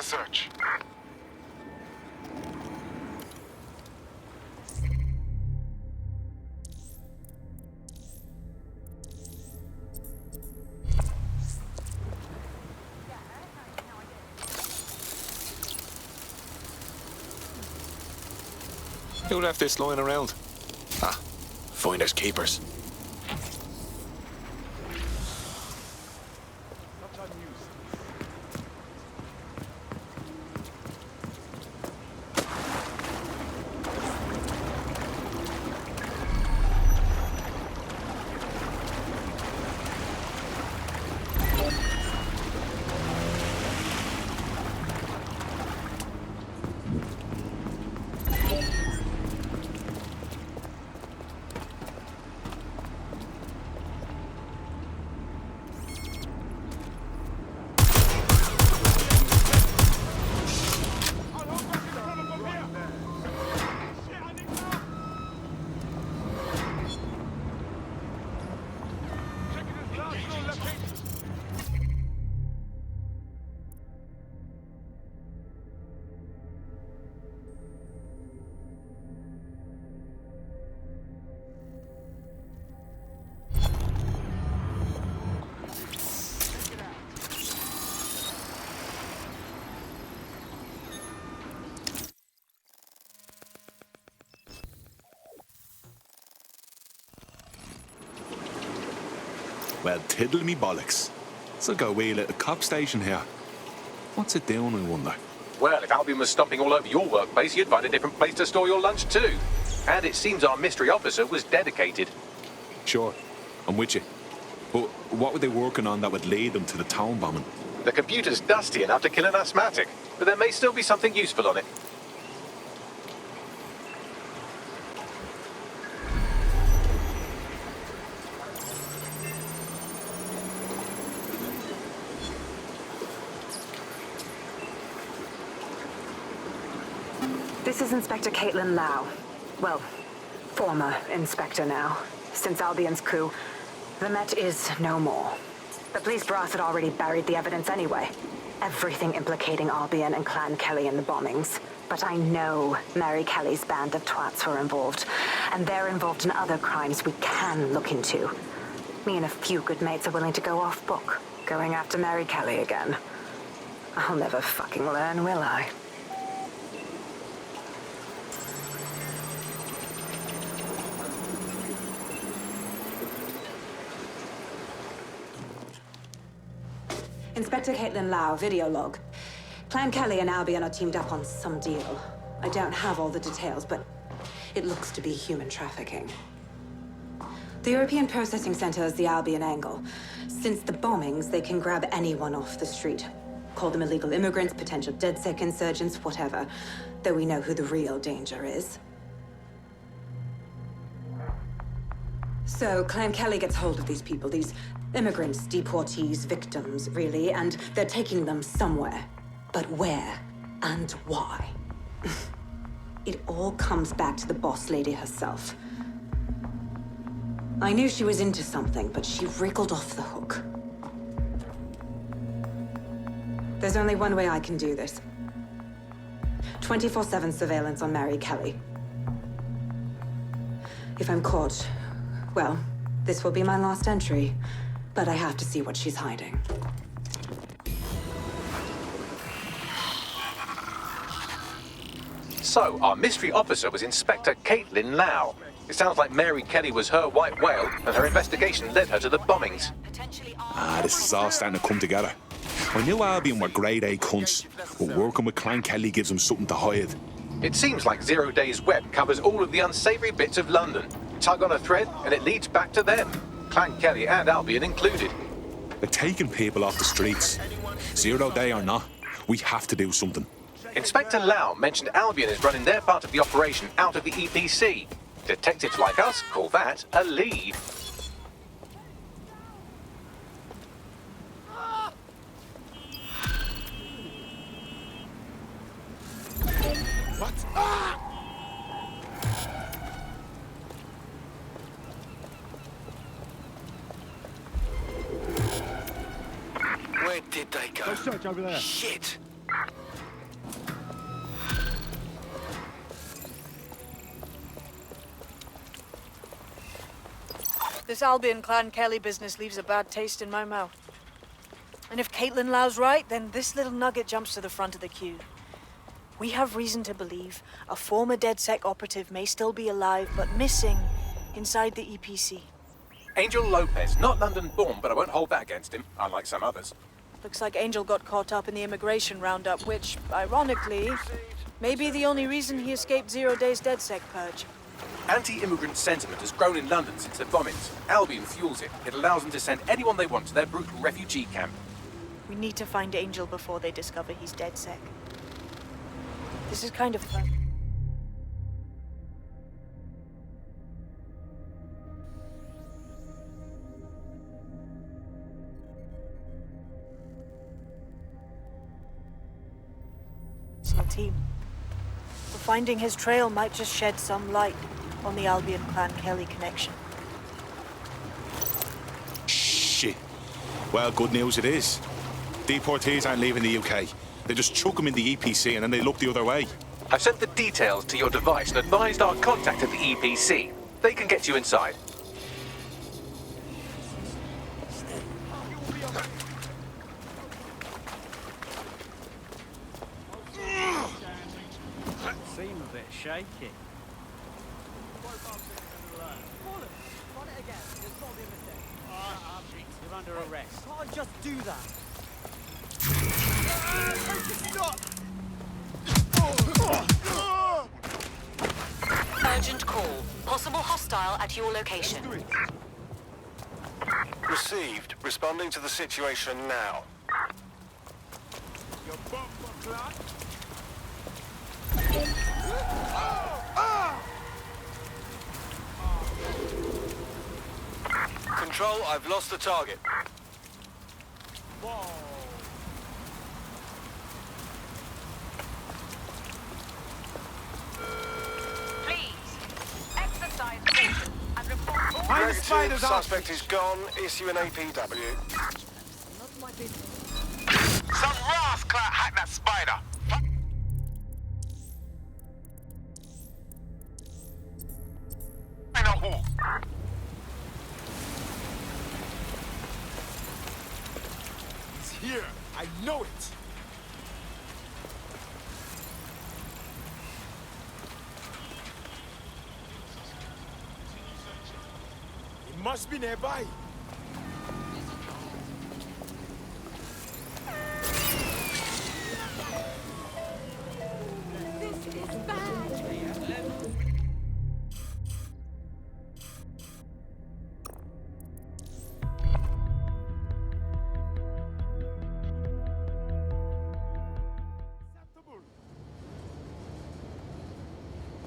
search. Who left this lying around? Ah, finders keepers. Well, tiddle me bollocks. So go wheel at the cop station here. What's it doing, I wonder? Well, if Albion was stomping all over your workplace, you'd find a different place to store your lunch too. And it seems our mystery officer was dedicated. Sure, I'm with you. But what were they working on that would lead them to the town bombing? The computer's dusty enough to kill an asthmatic, but there may still be something useful on it. This is Inspector Caitlin Lau. Well, former Inspector now. Since Albion's coup, the Met is no more. The police brass had already buried the evidence anyway. Everything implicating Albion and Clan Kelly in the bombings. But I know Mary Kelly's band of twats were involved. And they're involved in other crimes we can look into. Me and a few good mates are willing to go off book, going after Mary Kelly again. I'll never fucking learn, will I? Inspector Caitlin Lau, video log. Clan Kelly and Albion are teamed up on some deal. I don't have all the details, but it looks to be human trafficking. The European Processing Center is the Albion angle. Since the bombings, they can grab anyone off the street. Call them illegal immigrants, potential DedSec insurgents, whatever. Though we know who the real danger is. So, Clan Kelly gets hold of these people, these immigrants, deportees, victims, really, and they're taking them somewhere. But where and why? It all comes back to the boss lady herself. I knew she was into something, but she wriggled off the hook. There's only one way I can do this. 24/7 surveillance on Mary Kelly. If I'm caught, well, this will be my last entry. But I have to see what she's hiding. So, our mystery officer was Inspector Caitlin Lau. It sounds like Mary Kelly was her white whale, and her investigation led her to the bombings. Ah, this is all starting to come together. I knew Albion were grade A cunts, but working with Clan Kelly gives them something to hide. It seems like Zero Days Web covers all of the unsavory bits of London. Tug on a thread, and it leads back to them. Clan Kelly and Albion included. They're taking people off the streets. 0 day or not, we have to do something. Inspector Lau mentioned Albion is running their part of the operation out of the EPC. Detectives like us call that a lead. What? Ah! Where did they go? Go search over there. Shit! This Albion Clan Kelly business leaves a bad taste in my mouth. And if Caitlin Lau's right, then this little nugget jumps to the front of the queue. We have reason to believe a former DedSec operative may still be alive, but missing inside the EPC. Angel Lopez, not London-born, but I won't hold that against him, unlike some others. Looks like Angel got caught up in the immigration roundup, which, ironically, may be the only reason he escaped 0 days DedSec purge. Anti-immigrant sentiment has grown in London since the bombings. Albion fuels it. It allows them to send anyone they want to their brutal refugee camp. We need to find Angel before they discover he's DedSec. This is kind of fun. SEAL team. But finding his trail might just shed some light on the Albion Clan Kelly connection. Shit. Well, good news it is. Deportees aren't leaving the UK. They just chuck them in the EPC and then they look the other way. I've sent the details to your device and advised our contact at the EPC. They can get you inside. Seem a bit shaky. You're under arrest. Can't just do that. Urgent call. Possible hostile at your location. Received. Responding to the situation now. Control, I've lost the target. Please, exercise caution and report all Negative, suspect is gone. Issue an APW. Some rascal hacked that spider. I know who. He's here. I know it. He must be nearby.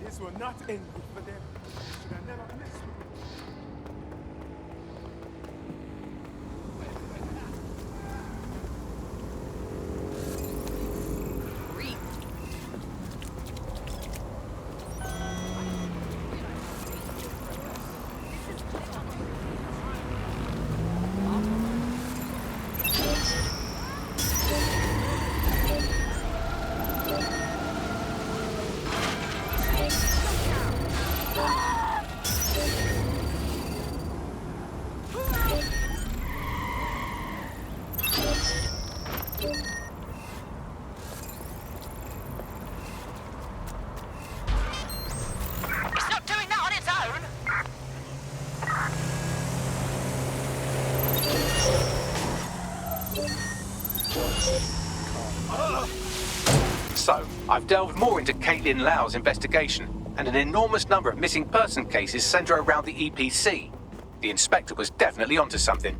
This will not end good for them. Should I never mess with them? It's not doing that on its own. So, I've delved more into Caitlin Lau's investigation, and an enormous number of missing person cases center around the EPC. The inspector was definitely onto something.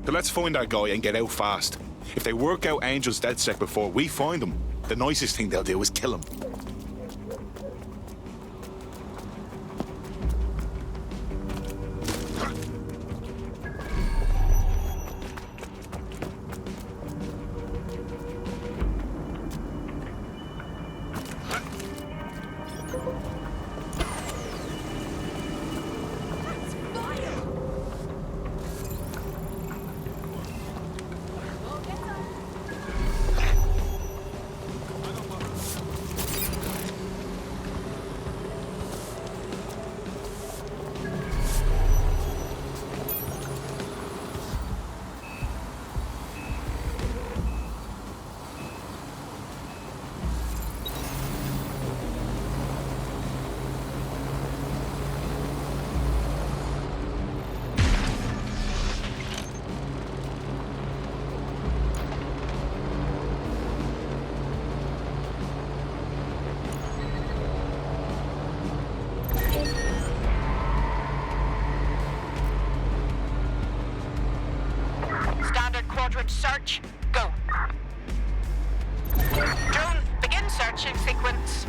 So let's find that guy and get out fast. If they work out Angel's DedSec before we find him, the nicest thing they'll do is kill him. Language search. Go. Drone, begin searching sequence.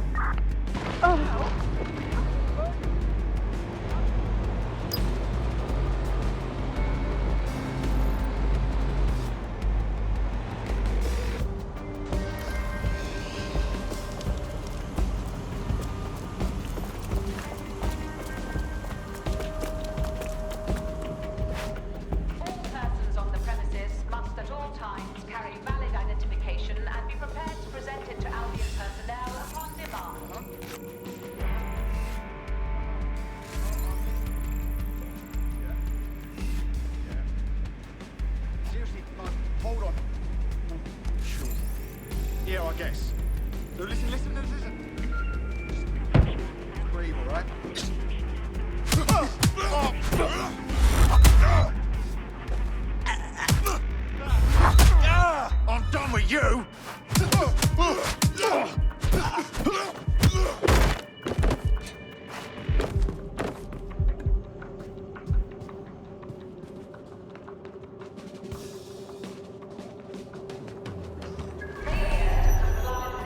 Seriously, like, hold on. Sure. Yeah, I guess. So listen. Just breathe, all right? I'm done with you!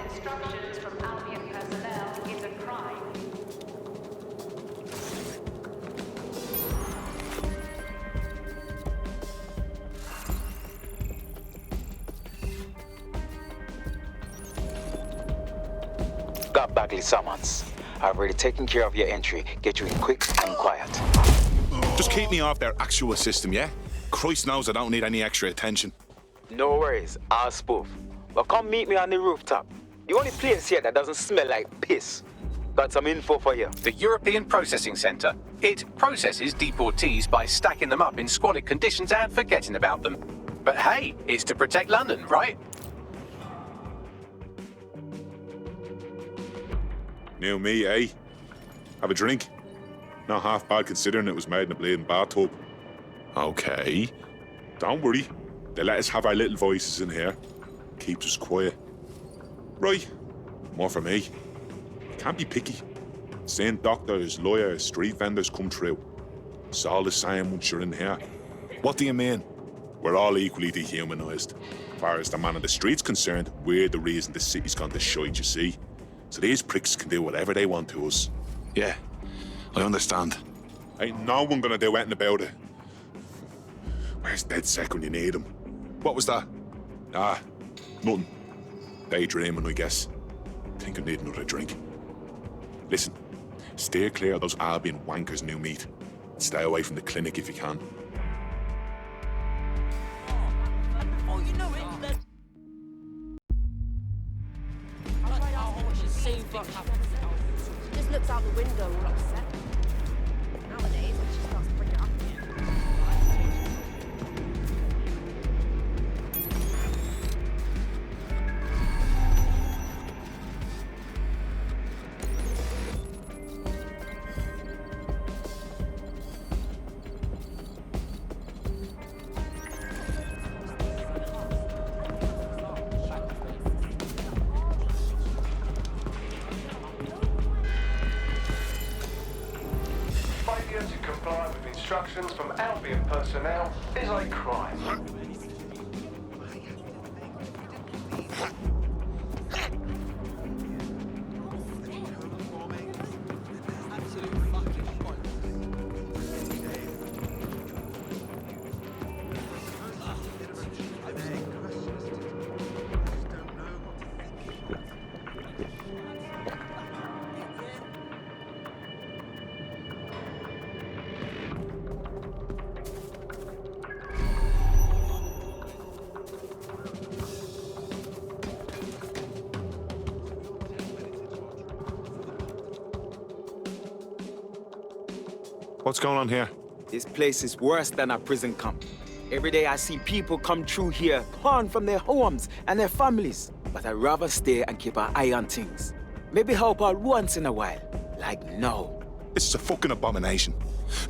Instructions from Albion personnel is a crime. Got Bagley summons. I've already taken care of your entry. Get you in quick and quiet. Just keep me off their actual system, yeah? Christ knows I don't need any extra attention. No worries, I'll spoof. But come meet me on the rooftop. The only place here that doesn't smell like piss. Got some info for you. The European Processing Centre. It processes deportees by stacking them up in squalid conditions and forgetting about them. But hey, it's to protect London, right? New me, eh? Have a drink? Not half bad considering it was made in a bleeding bathtub. Okay. Don't worry. They let us have our little voices in here. Keeps us quiet. Right. More for me. Can't be picky. Seeing doctors, lawyers, street vendors come through. It's all the same once you're in here. What do you mean? We're all equally dehumanised. As far as the man on the street's concerned, we're the reason the city's gone to shite, you see. So these pricks can do whatever they want to us. Yeah, I understand. Ain't no one gonna do anything about it. Where's DedSec when you need him? What was that? Ah, nothing. Daydreaming, I guess. Think I need another drink. Listen, steer clear of those Albion wankers, new meat. Stay away from the clinic if you can. Oh, you know it. She just looks out the window all upset. Nowadays, when she starts to bring it up again. Failure to comply with instructions from Albion personnel is a crime. What's going on here? This place is worse than a prison camp. Every day I see people come through here, torn from their homes and their families. But I'd rather stay and keep an eye on things. Maybe help out once in a while. Like now. This is a fucking abomination.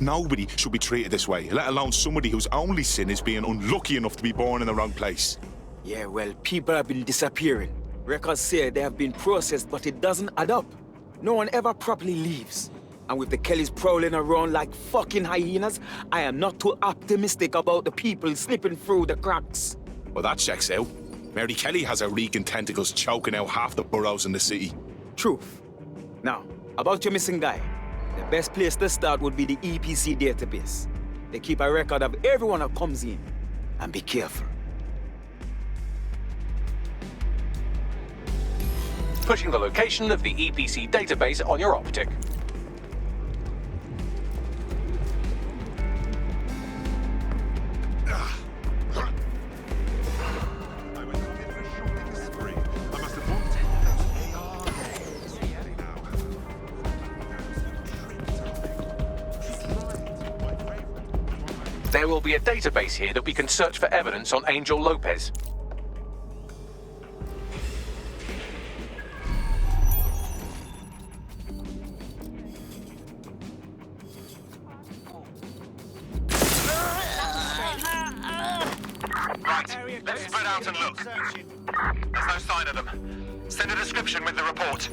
Nobody should be treated this way, let alone somebody whose only sin is being unlucky enough to be born in the wrong place. Yeah, well, people have been disappearing. Records say they have been processed, but it doesn't add up. No one ever properly leaves. And with the Kellys prowling around like fucking hyenas, I am not too optimistic about the people slipping through the cracks. Well, that checks out. Mary Kelly has her reeking tentacles choking out half the boroughs in the city. Truth. Now, about your missing guy. The best place to start would be the EPC database. They keep a record of everyone that comes in. And be careful. Putting the location of the EPC database on your optic. There will be a database here that we can search for evidence on Angel Lopez. Right, let's spread out and look. There's no sign of them. Send a description with the report.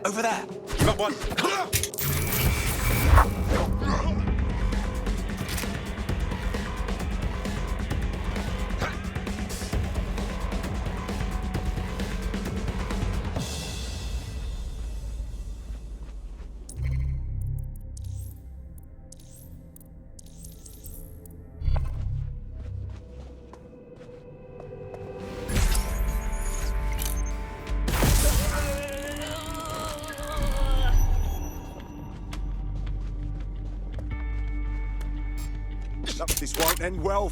Over there. You got one. This won't end well.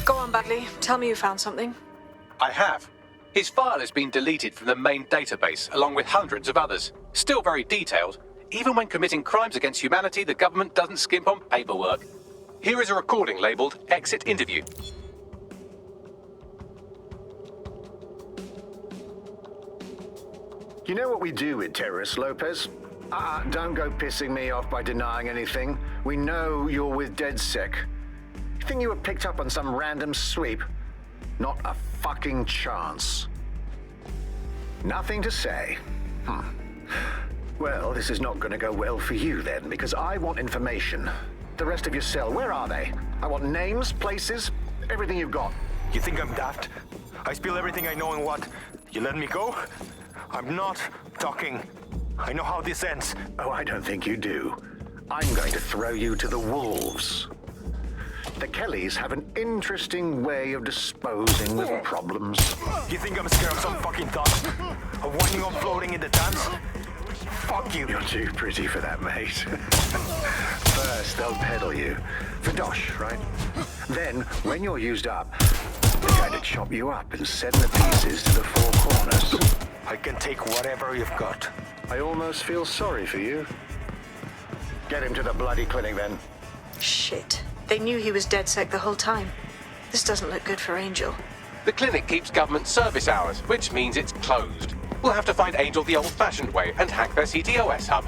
Go on, Bagley. Tell me you found something. I have. His file has been deleted from the main database, along with hundreds of others. Still very detailed. Even when committing crimes against humanity, the government doesn't skimp on paperwork. Here is a recording labeled Exit Interview. You know what we do with terrorists, Lopez? Don't go pissing me off by denying anything. We know you're with DedSec. You think you were picked up on some random sweep? Not a fucking chance. Nothing to say. Well, this is not going to go well for you then, because I want information. The rest of your cell, where are they? I want names, places, everything you've got. You think I'm daft? I spill everything I know and what? You let me go? I'm not talking. I know how this ends. Oh, I don't think you do. I'm going to throw you to the wolves. The Kellys have an interesting way of disposing with problems. You think I'm scared of some fucking thought? Of winding up floating in the dance? Fuck you. You're too pretty for that, mate. First, they'll peddle you. For dosh, right? Then, when you're used up, they're going to chop you up and send the pieces to the four corners. I can take whatever you've got. I almost feel sorry for you. Get him to the bloody clinic, then. Shit. They knew he was DedSec the whole time. This doesn't look good for Angel. The clinic keeps government service hours, which means it's closed. We'll have to find Angel the old-fashioned way and hack their CTOS hub.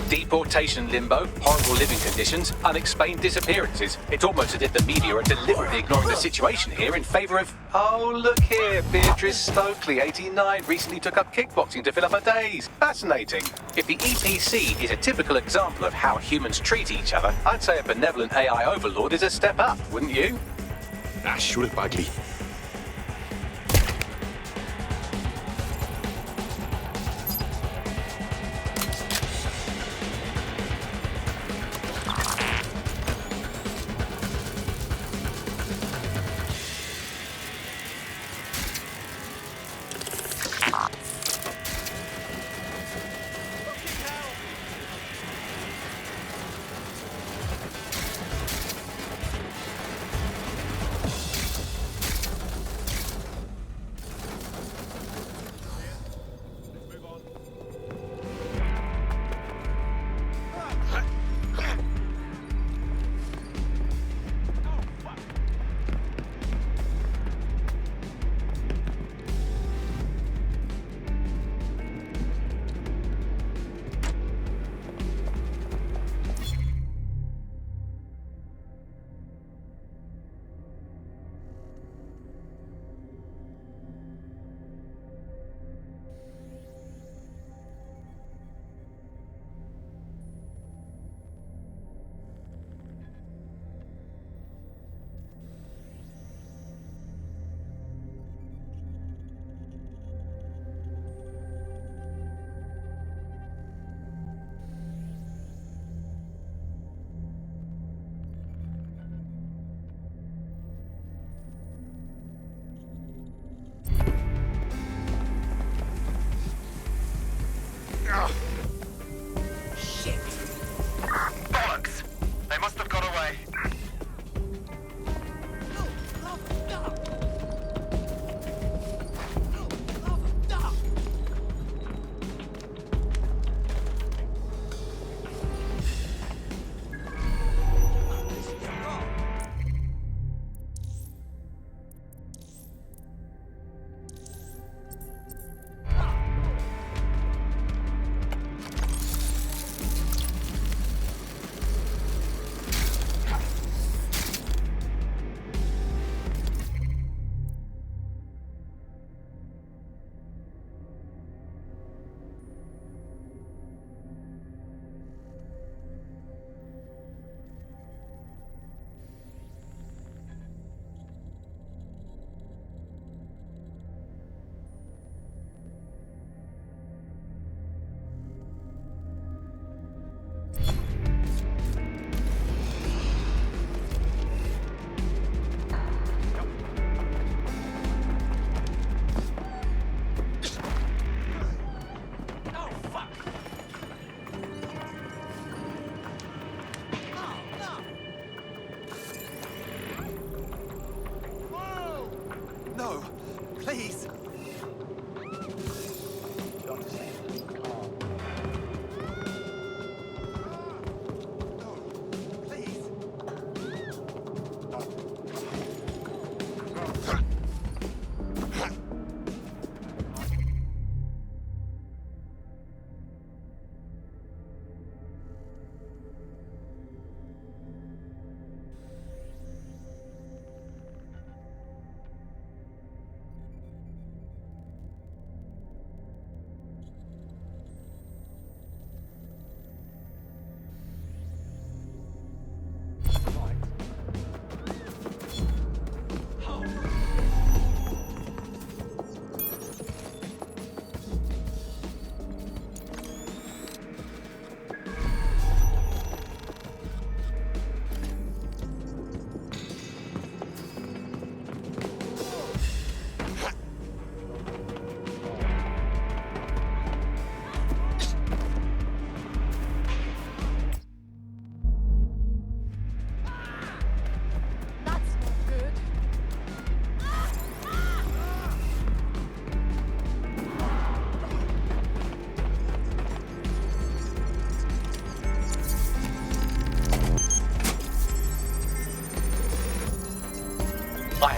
Deportation limbo, horrible living conditions, unexplained disappearances. It's almost as if the media are deliberately ignoring the situation here in favor of... Oh, look here, Beatrice Stokely, 89, recently took up kickboxing to fill up her days. Fascinating. If the EPC is a typical example of how humans treat each other, I'd say a benevolent AI overlord is a step up, wouldn't you? Ah, shoot it, Bagley.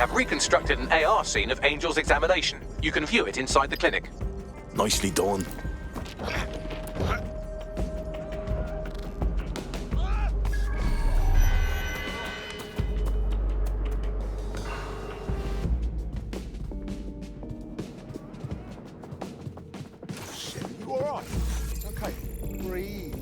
have reconstructed an AR scene of Angel's examination. You can view it inside the clinic. Nicely done. You alright? Okay, breathe.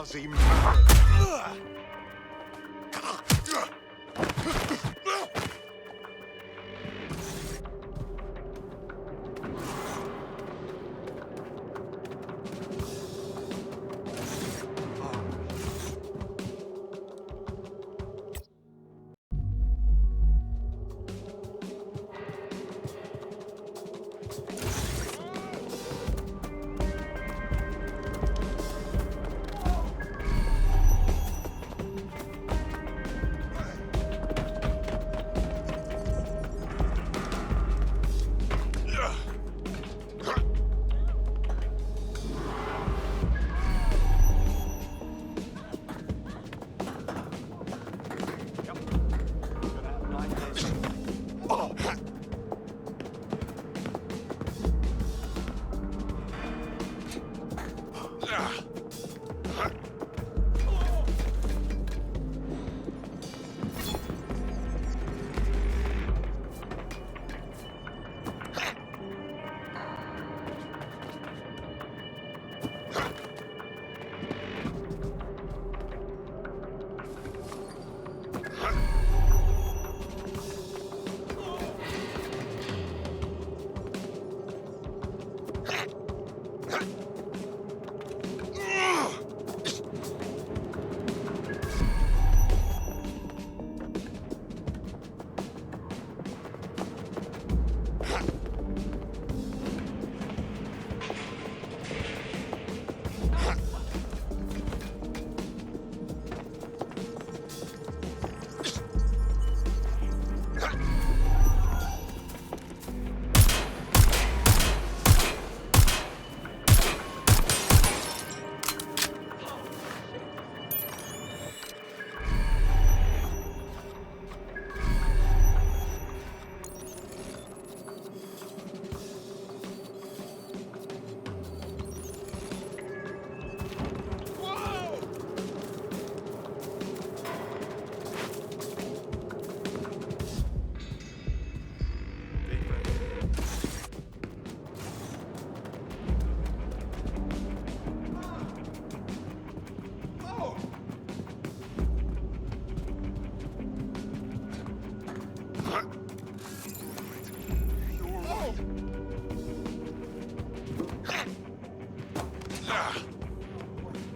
Lousy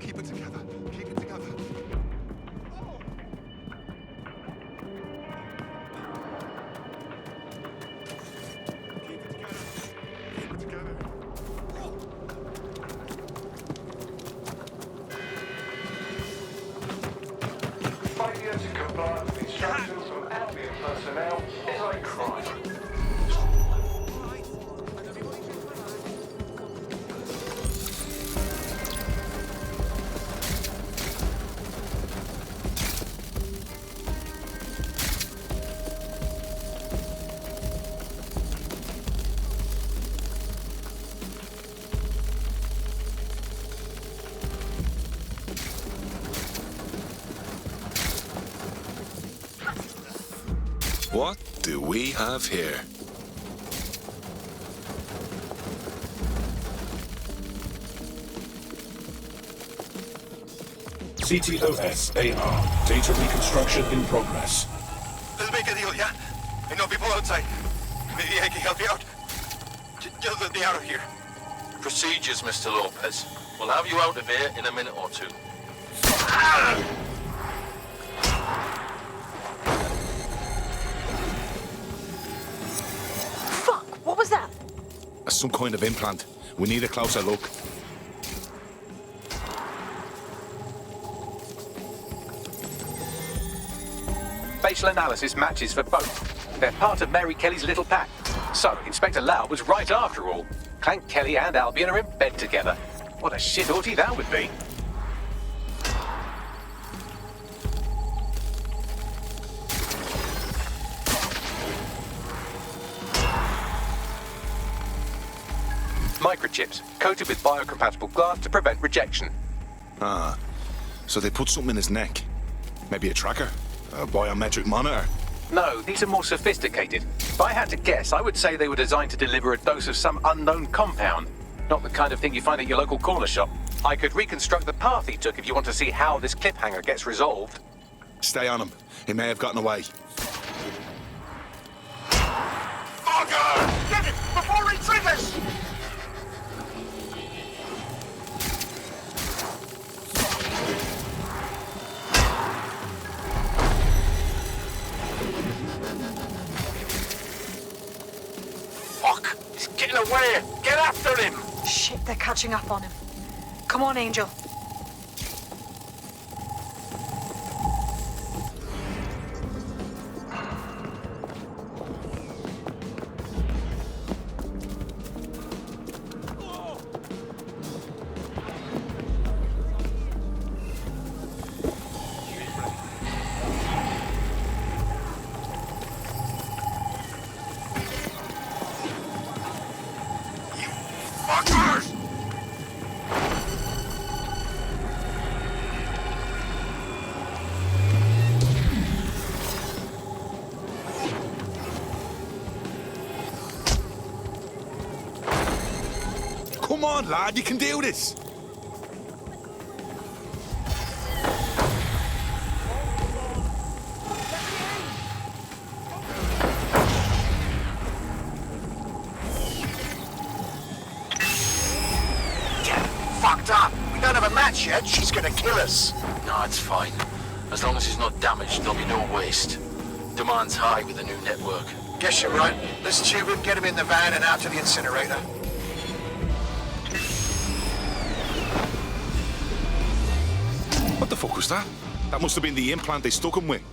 Keep it together. Keep it together. Keep it together. Failure to comply with instructions from Albion personnel is a crime. What do we have here? CTOS AR. Data reconstruction in progress. Let's make a deal, yeah? I know people outside. Maybe I can help you out. Just let me out of here. Procedures, Mr. Lopez. We'll have you out of here in a minute or two. Fuck! What was that? That's some kind of implant. We need a closer look. facial analysis matches for both. They're part of Mary Kelly's little pack. So, Inspector Lau was right after all. Clank Kelly and Albion are in bed together. What a shit orgy that would be. Microchips, coated with biocompatible glass to prevent rejection. Ah, so they put something in his neck. Maybe a tracker? A biometric monitor? No, these are more sophisticated. If I had to guess, I would say they were designed to deliver a dose of some unknown compound. Not the kind of thing you find at your local corner shop. I could reconstruct the path he took if you want to see how this cliffhanger gets resolved. Stay on him. He may have gotten away. Auger! Get it before he triggers! Fuck! He's getting away! Get after him! Shit, they're catching up on him. Come on, Angel. Come on, lad, you can do this. Fucked up. We don't have a match yet. She's gonna kill us. No, it's fine. As long as he's not damaged, there'll be no waste. Demand's high with the new network. Guess you're right. Let's tube him, get him in the van and out to the incinerator. What the fuck was that? That must have been the implant they stuck him with.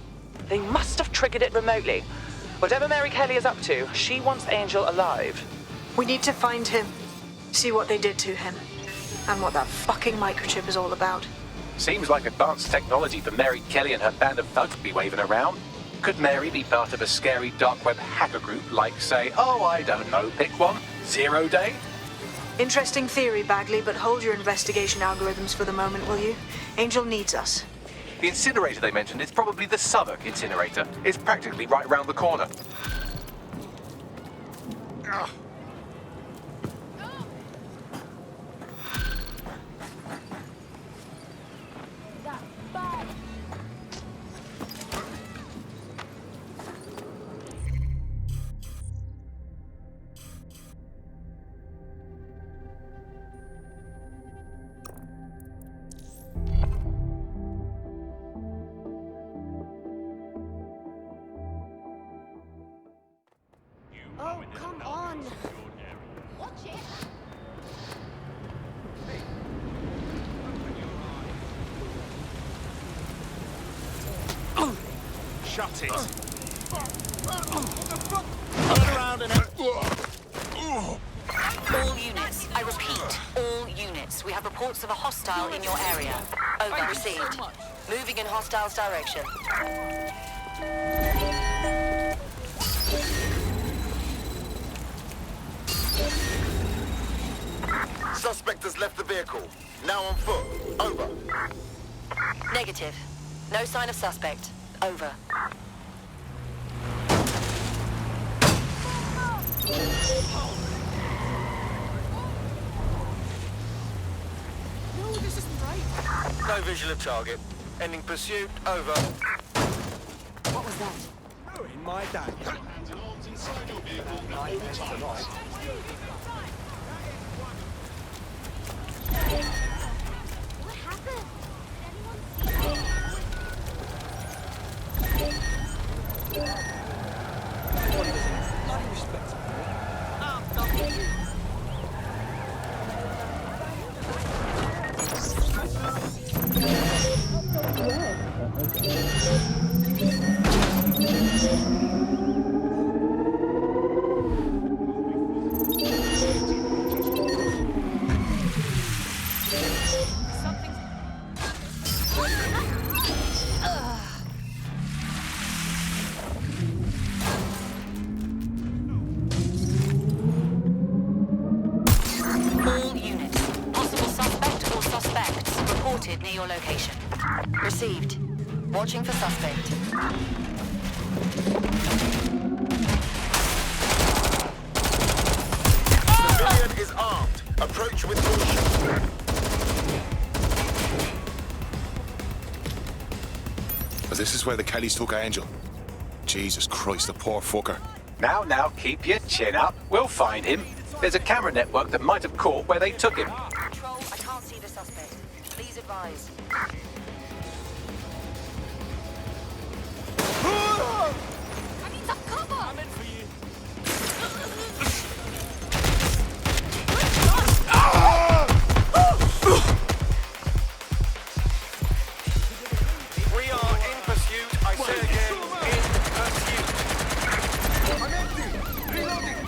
They must have triggered it remotely. Whatever Mary Kelly is up to, she wants Angel alive. We need to find him, see what they did to him, and what that fucking microchip is all about. Seems like advanced technology for Mary Kelly and her band of thugs to be waving around. Could Mary be part of a scary dark web hacker group like, say, oh, I don't know, pick one, 0 Day? Interesting theory, Bagley, but hold your investigation algorithms for the moment, will you? Angel needs us. The incinerator they mentioned is probably the Southwark incinerator. It's practically right around the corner. Oh, come on. Watch it. Shut it. Turn around and... All units, I repeat, all units. We have reports of a hostile in your area. Over, received. Moving in hostile's direction. Suspect has left the vehicle. Now on foot. Over. Negative. No sign of suspect. Over. No, this isn't right. No visual of target. Ending pursuit. Over. What was that? Oh, in my day. What happened? Did anyone see it? Bloody respectable. All units. Possible suspect or suspects reported near your location. Received. Watching for suspect. Civilian is armed. Approach with caution. But this is where the Kellys took Angel. Jesus Christ, the poor fucker. Now, keep your chin up. We'll find him. There's a camera network that might have caught where they took him. Control, I can't see the suspect. Please advise. I need some cover! I'm in for you. We are in pursuit. I say again, in pursuit. I'm empty! Reloading!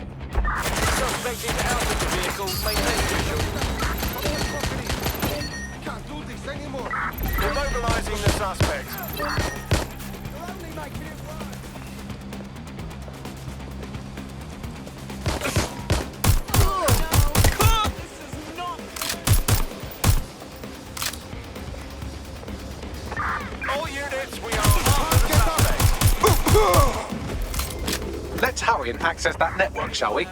Suspect is out of the vehicle. Maintain visual. Can't do this anymore! Immobilizing the suspect. You're only making it worse! All units, we are after the suspect. Let's hurry and access that network, shall we?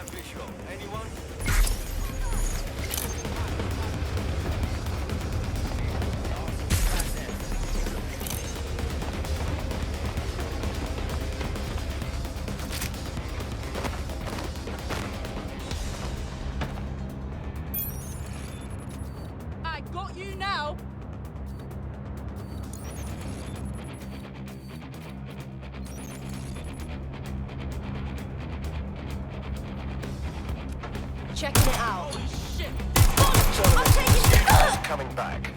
I got you now! Checking it out. Holy shit! I'm taking Coming back.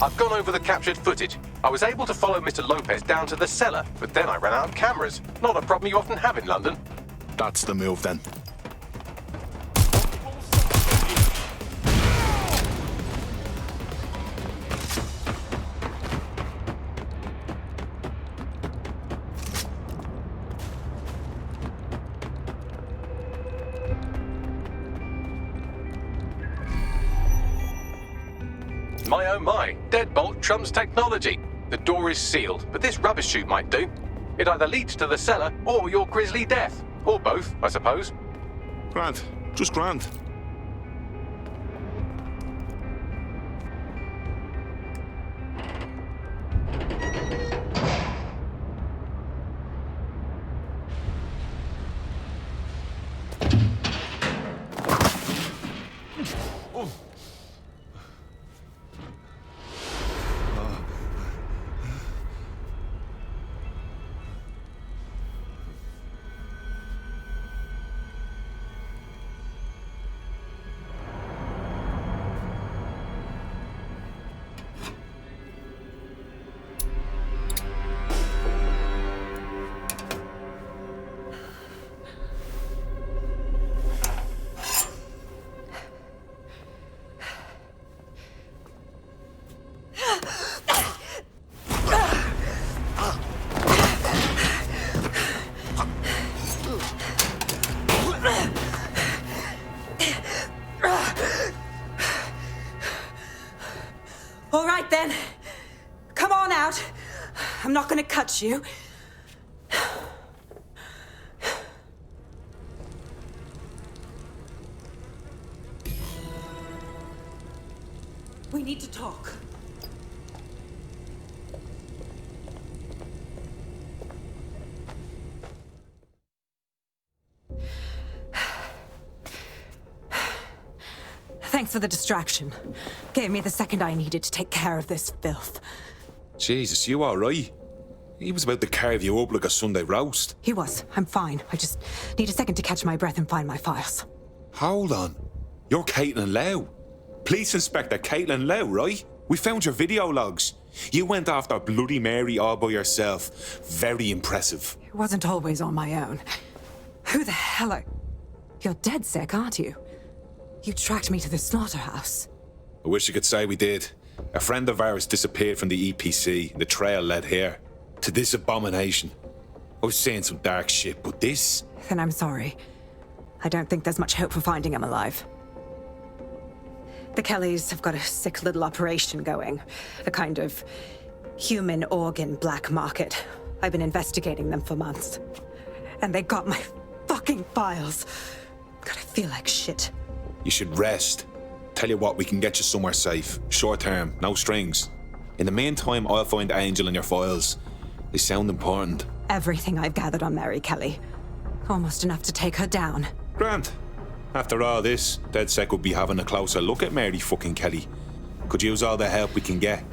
I've gone over the captured footage. I was able to follow Mr. Lopez down to the cellar, but then I ran out of cameras. Not a problem you often have in London. That's the move then. My oh my, deadbolt trumps technology. The door is sealed, but this rubbish chute might do. It either leads to the cellar or your grisly death. Or both, I suppose. Grand. Just grand. All right then. Come on out. I'm not gonna cut you. We need to talk. Thanks for the distraction. Gave me the second I needed to take care of this filth. Jesus, you alright? He was about to carve you up like a Sunday roast. He was. I'm fine. I just need a second to catch my breath and find my files. Hold on. You're Caitlin Lau. Police Inspector Caitlin Lau, right? We found your video logs. You went after Bloody Mary all by yourself. Very impressive. It wasn't always on my own. Who the hell are... You're DedSec, aren't you? You tracked me to the slaughterhouse. I wish I could say we did. A friend of ours disappeared from the EPC. The trail led here. To this abomination. I was saying some dark shit, but this... Then I'm sorry. I don't think there's much hope for finding him alive. The Kellys have got a sick little operation going. A kind of human organ black market. I've been investigating them for months. And they got my fucking files. God, I feel like shit. You should rest. Tell you what, we can get you somewhere safe. Short term, no strings. In the meantime, I'll find Angel in your files. They sound important. Everything I've gathered on Mary Kelly. Almost enough to take her down. Grant. After all this, DedSec will be having a closer look at Mary fucking Kelly. Could use all the help we can get.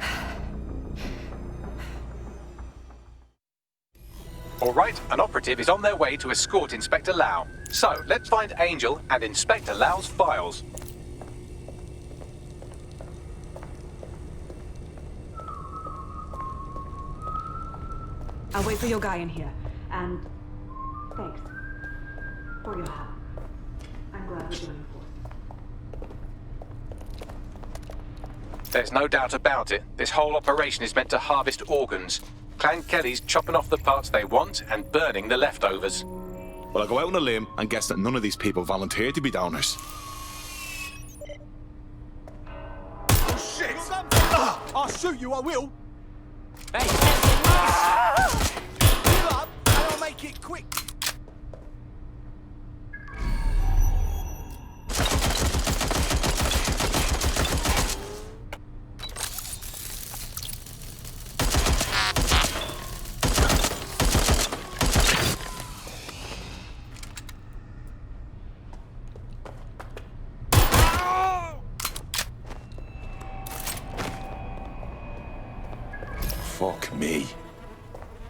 All right, an operative is on their way to escort Inspector Lau. So, let's find Angel and Inspector Lau's files. I'll wait for your guy in here. And thanks for your help. I'm glad we're doing it. There's no doubt about it. This whole operation is meant to harvest organs. Clan Kelly's chopping off the parts they want and burning the leftovers. Well, I'll go out on a limb and guess that none of these people volunteered to be donors. Oh, shit! I'll shoot you, I will. Hey, Fill up, and I'll make it quick. Fuck me.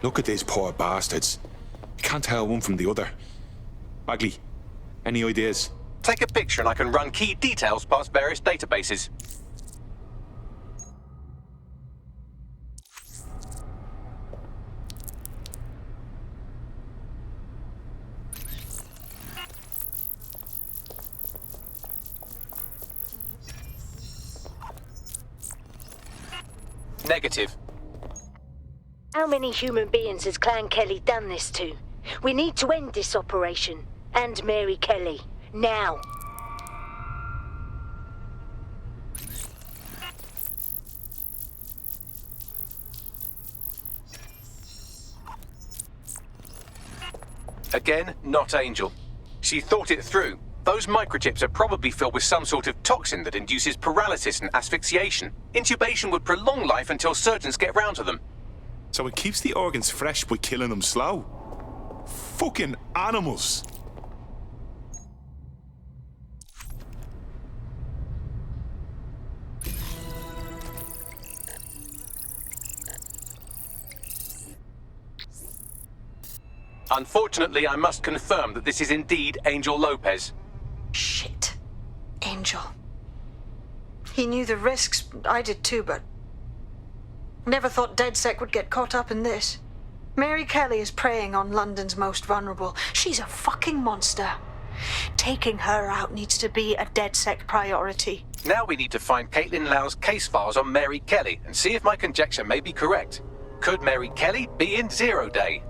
Look at these poor bastards. You can't tell one from the other. Bagley, any ideas? Take a picture and I can run key details past various databases. Negative. How many human beings has Clan Kelly done this to? We need to end this operation. And Mary Kelly. Now. Again, not Angel. She thought it through. Those microchips are probably filled with some sort of toxin that induces paralysis and asphyxiation. Intubation would prolong life until surgeons get round to them. So it keeps the organs fresh by killing them slow. Fucking animals. Unfortunately, I must confirm that this is indeed Angel Lopez. Shit. Angel. He knew the risks. I did too, but... Never thought DedSec would get caught up in this. Mary Kelly is preying on London's most vulnerable. She's a fucking monster. Taking her out needs to be a DedSec priority. Now we need to find Caitlin Lau's case files on Mary Kelly and see if my conjecture may be correct. Could Mary Kelly be in Zero Day?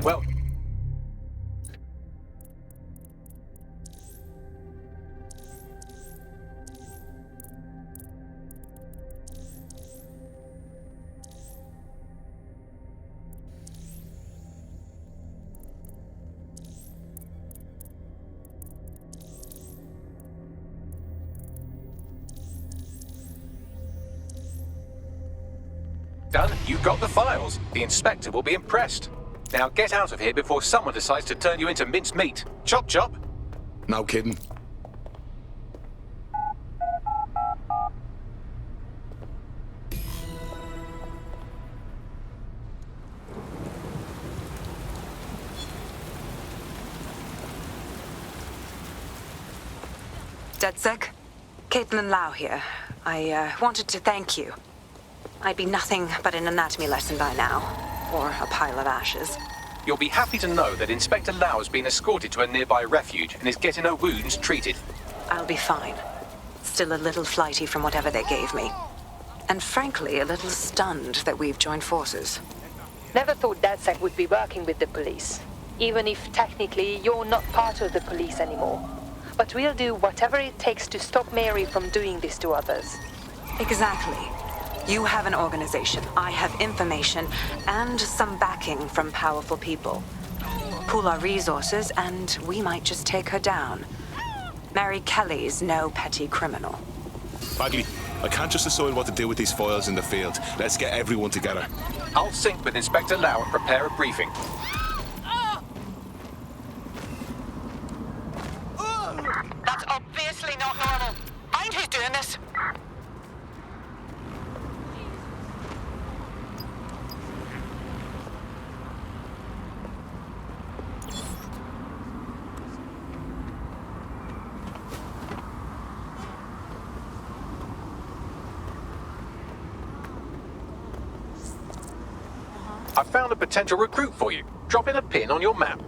Well, Done. You got the files. The inspector will be impressed. Now get out of here before someone decides to turn you into minced meat. Chop chop. No kidding. DedSec? Caitlin Lau here. I wanted to thank you. I'd be nothing but an anatomy lesson by now. Or a pile of ashes. You'll be happy to know that Inspector Lau has been escorted to a nearby refuge and is getting her wounds treated. I'll be fine. Still a little flighty from whatever they gave me. And frankly, a little stunned that we've joined forces. Never thought DedSec would be working with the police. Even if technically you're not part of the police anymore. But we'll do whatever it takes to stop Mary from doing this to others. Exactly. You have an organization, I have information, and some backing from powerful people. Pool our resources, and we might just take her down. Mary Kelly's no petty criminal. Bagley, I can't just decide what to do with these files in the field. Let's get everyone together. I'll sync with Inspector Lau and prepare a briefing. That's obviously not normal. Mind who's doing this. I found a potential recruit for you. Drop in a pin on your map.